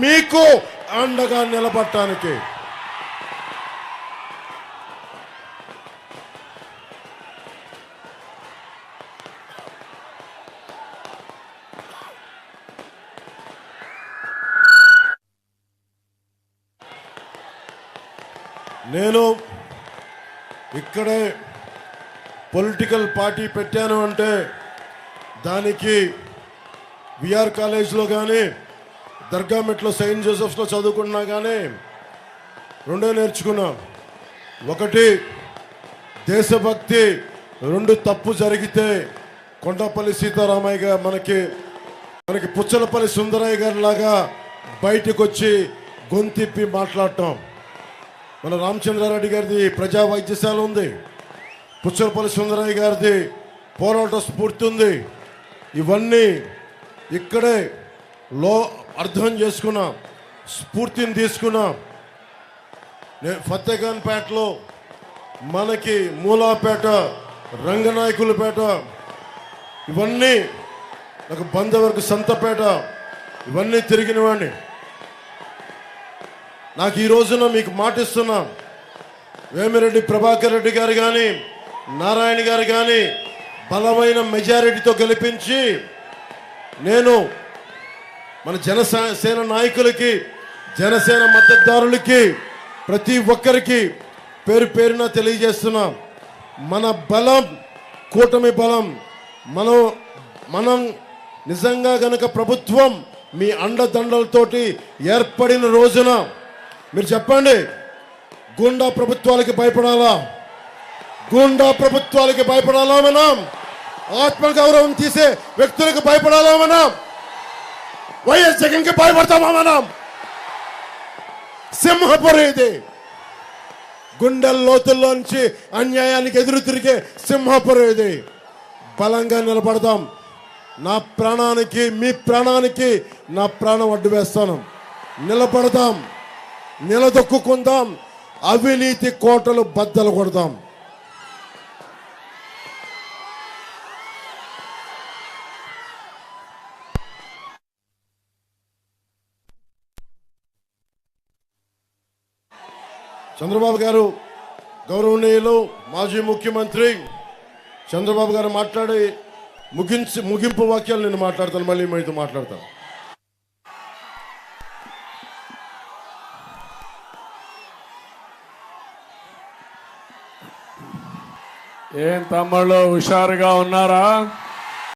మీకు అండగా నిలబడటానికి నేను ఇక్కడే పొలిటికల్ పార్టీ పెట్టాను అంటే దానికి విఆర్ కాలేజ్లో కానీ దర్గామెట్లో సెయింట్ జోసెఫ్స్లో చదువుకున్నా కానీ రెండో నేర్చుకున్నాం. ఒకటి దేశభక్తి, రెండు తప్పు జరిగితే కొండపల్లి సీతారామయ్య గారు మనకి పుచ్చలపల్లి సుందరయ్య గారి లాగా బయటకు వచ్చి గొంతిప్పి మాట్లాడటం. మన రామచంద్రారెడ్డి గారిది ప్రజా వైద్యశాల ఉంది, పుచ్చలపల్లి సుందరయ్య గారిది పోరాట స్ఫూర్తి ఉంది. ఇవన్నీ ఇక్కడే అర్థం చేసుకున్నాం, స్ఫూర్తిని తీసుకున్నాం. ఫతేఖాన్ పేటలో మనకి మూలాపేట, రంగనాయకులపేట, ఇవన్నీ నాకు బంధవరకు సంతపేట, ఇవన్నీ తిరిగిన వాడిని. నాకు ఈ రోజున మీకు మాటిస్తున్నా, వేమిరెడ్డి ప్రభాకర్ రెడ్డి గారు కానీ నారాయణ గారు కానీ బలమైన మెజారిటీతో గెలిపించి నేను మన జనసేన నాయకులకి, జనసేన మద్దతుదారులకి, ప్రతి ఒక్కరికి పేరు పేరున తెలియజేస్తున్నాం. మన బలం కూటమి బలం. మనం నిజంగా గనక ప్రభుత్వం మీ అండదండలతోటి ఏర్పడిన రోజున మీరు చెప్పండి, గూండా ప్రభుత్వాలకి భయపడాలా? గూండా ప్రభుత్వాలకి భయపడాలా? మనం ఆత్మగౌరవం తీసే వ్యక్తులకు భయపడాలా? మనం వైఎస్ జగన్కి భయపడతామా? మనం సింహపురి ఇది, గుండెల లోతుల్లోంచి అన్యాయానికి ఎదురు తిరిగే సింహపురి ఇది. బలంగా నిలబడదాం. నా ప్రాణానికి, మీ ప్రాణానికి నా ప్రాణం అడ్డు వేస్తాను. నిలబడదాం, నిలదొక్కుందాం, అవినీతి కోటలు బద్దలు కొడదాం. చంద్రబాబు గారు, గౌరవనీయులు మాజీ ముఖ్యమంత్రి చంద్రబాబు గారు మాట్లాడి ముగింపు వాక్యాలు నేను మాట్లాడతాను, మళ్ళీ మీతో మాట్లాడతాను. ఏం తమ్ముళ్ళు హుషారుగా ఉన్నారా?